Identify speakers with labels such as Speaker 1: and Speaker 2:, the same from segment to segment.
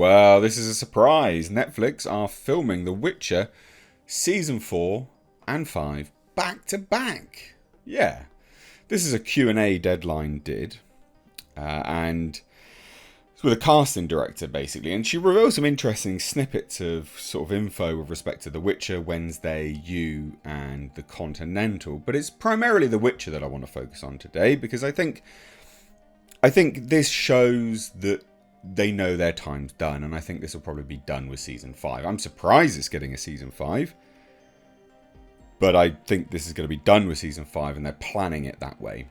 Speaker 1: Well, this is a surprise. Netflix are filming The Witcher Season 4 and 5 back to back. Yeah. This is a Q&A Deadline did. And it's with a casting director, basically. And she revealed some interesting snippets of sort of info with respect to The Witcher, Wednesday, You, and The Continental. But it's primarily The Witcher that I want to focus on today, because I think this shows that they know their time's done, and I think this will probably be done with Season 5. I'm surprised it's getting a Season 5, but I think this is going to be done with Season 5, and they're planning it that way.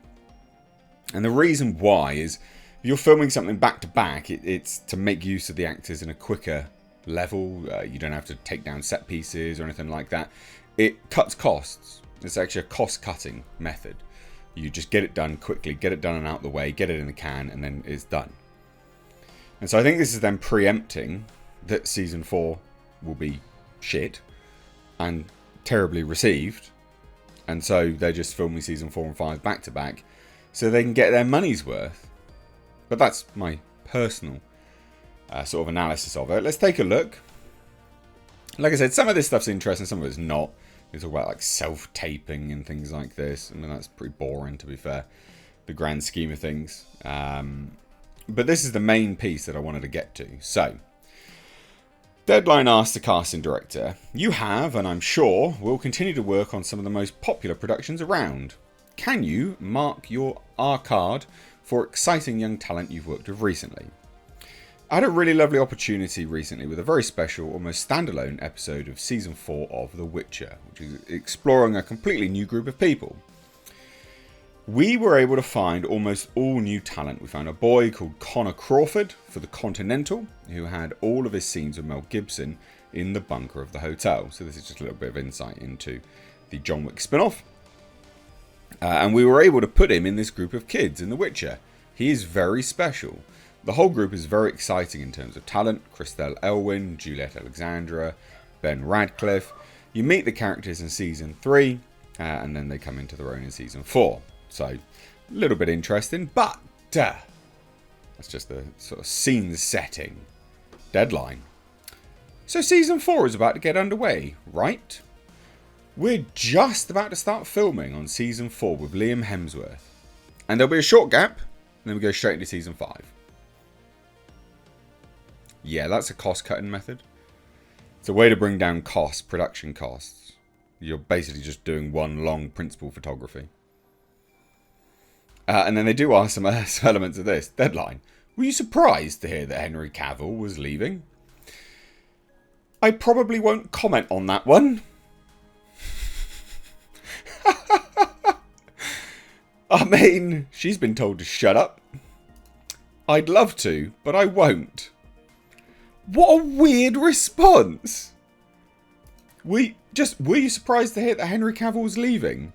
Speaker 1: And the reason why is, if you're filming something back to back, it's to make use of the actors in a quicker level. You don't have to take down set pieces or anything like that. It cuts costs. It's actually a cost-cutting method. You just get it done quickly, get it done and out the way, get it in the can, and then it's done. And so I think this is them preempting that Season 4 will be shit and terribly received. And so they're just filming Season 4 and 5 back to back so they can get their money's worth. But that's my personal sort of analysis of it. Let's take a look. Like I said, some of this stuff's interesting, some of it's not. They talk about like self-taping and things like this. I mean, that's pretty boring, to be fair, the grand scheme of things. But this is the main piece that I wanted to get to. So, Deadline asked the casting director, "You have, and I'm sure, will continue to work on some of the most popular productions around. Can you mark your R card for exciting young talent you've worked with recently?" I had a really lovely opportunity recently with a very special, almost standalone episode of Season 4 of The Witcher, which is exploring a completely new group of people. We were able to find almost all new talent. We found a boy called Connor Crawford for The Continental, who had all of his scenes with Mel Gibson in the bunker of the hotel. So this is just a little bit of insight into the John Wick spin-off. And we were able to put him in this group of kids in The Witcher. He is very special. The whole group is very exciting in terms of talent. Christelle Elwyn, Juliet Alexandra, Ben Radcliffe. You meet the characters in Season 3, and then they come into their own in Season 4. So, a little bit interesting, but that's just the sort of scene setting. Deadline. So Season 4 is about to get underway, right? We're just about to start filming on Season 4 with Liam Hemsworth. And there'll be a short gap, and then we go straight into Season 5. Yeah, that's a cost-cutting method. It's a way to bring down costs, production costs. You're basically just doing one long principal photography. And then they do ask some elements of this. Deadline. Were you surprised to hear that Henry Cavill was leaving? I probably won't comment on that one. I mean, she's been told to shut up. I'd love to, but I won't. What a weird response. Were you surprised to hear that Henry Cavill was leaving?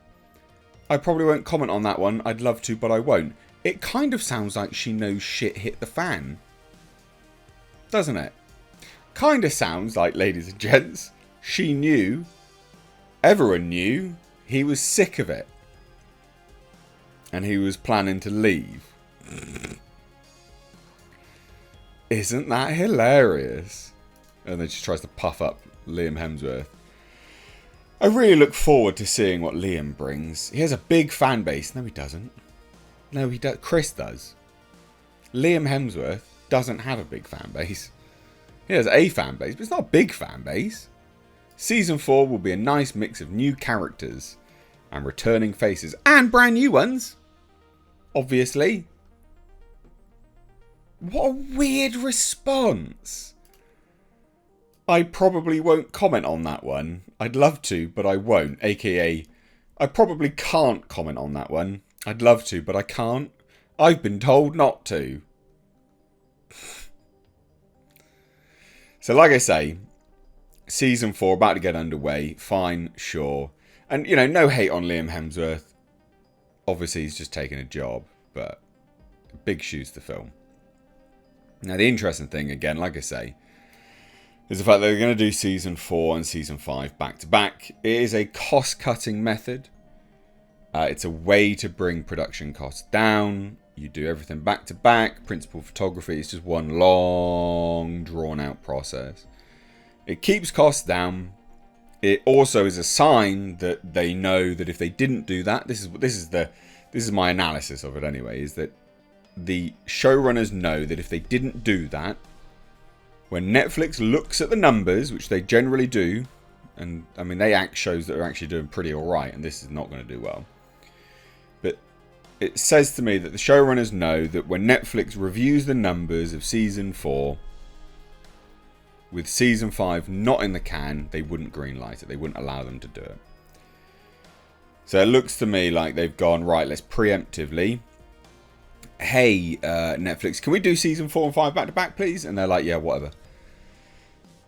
Speaker 1: I probably won't comment on that one. I'd love to, but I won't. It kind of sounds like she knows shit hit the fan. Doesn't it? Kind of sounds like, ladies and gents, she knew, everyone knew, he was sick of it. And he was planning to leave. Isn't that hilarious? And then she tries to puff up Liam Hemsworth. I really look forward to seeing what Liam brings. He has a big fan base. No, he doesn't. No, he does. Chris does. Liam Hemsworth doesn't have a big fan base. He has a fan base, but it's not a big fan base. Season 4 will be a nice mix of new characters and returning faces and brand new ones. Obviously. What a weird response. I probably won't comment on that one. I'd love to, but I won't. AKA, I probably can't comment on that one. I'd love to, but I can't. I've been told not to. So like I say, Season 4 about to get underway. Fine, sure. And, you know, no hate on Liam Hemsworth. Obviously, he's just taking a job, but big shoes to fill. Now, the interesting thing, again, like I say, is the fact that they're going to do Season 4 and Season 5 back to back. It is a cost-cutting method. It's a way to bring production costs down. You do everything back to back. Principal photography is just one long, drawn-out process. It keeps costs down. It also is a sign that they know that if they didn't do that, this is my analysis of it anyway, is that the showrunners know that if they didn't do that, when Netflix looks at the numbers, which they generally do, and I mean they act shows that are actually doing pretty alright, and this is not going to do well. But it says to me that the showrunners know that when Netflix reviews the numbers of season 4, with season 5 not in the can, they wouldn't greenlight it. They wouldn't allow them to do it. So it looks to me like they've gone, right, let's preemptively. Hey, Netflix, can we do season 4 and 5 back to back, please? And they're like, yeah, whatever.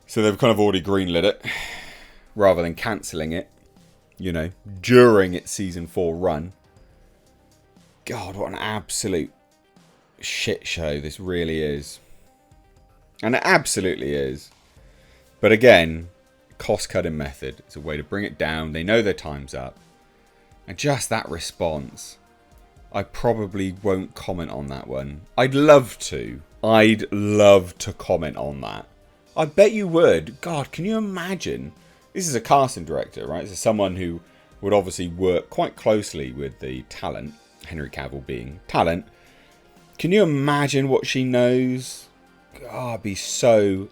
Speaker 1: So they've kind of already greenlit it, rather than cancelling it, you know, during its season 4 run. God, what an absolute shit show this really is. And it absolutely is. But again, cost-cutting method. It's a way to bring it down. They know their time's up. And just that response, I probably won't comment on that one. I'd love to. I'd love to comment on that. I bet you would. God, can you imagine? This is a casting director, right? This is someone who would obviously work quite closely with the talent. Henry Cavill being talent. Can you imagine what she knows? God, it'd be so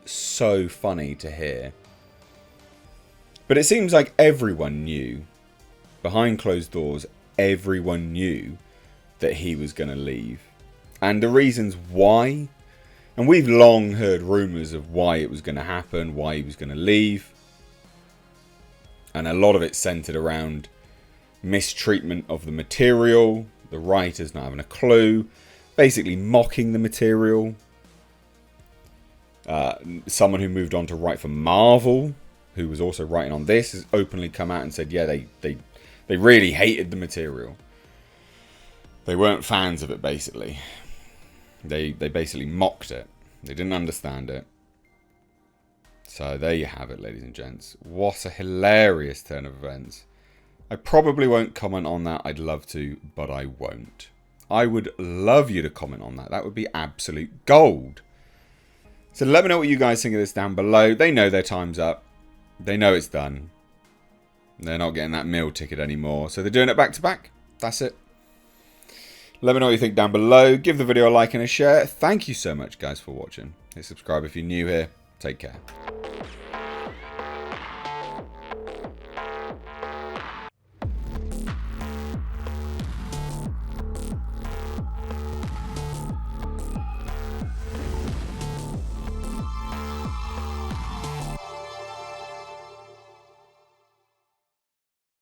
Speaker 1: funny to hear. But it seems like everyone knew. Behind closed doors, everyone knew that he was going to leave. And the reasons why, and we've long heard rumours of why it was going to happen, why he was going to leave. And a lot of it centred around mistreatment of the material, the writers not having a clue, basically mocking the material. Someone who moved on to write for Marvel, who was also writing on this, has openly come out and said, yeah, they really hated the material. They weren't fans of it, basically. They basically mocked it. They didn't understand it. So there you have it, ladies and gents. What a hilarious turn of events. I probably won't comment on that. I'd love to, but I won't. I would love you to comment on that. That would be absolute gold. So let me know what you guys think of this down below. They know their time's up. They know it's done. They're not getting that meal ticket anymore. So they're doing it back to back. That's it. Let me know what you think down below. Give the video a like and a share. Thank you so much, guys, for watching. Hit subscribe if you're new here. Take care.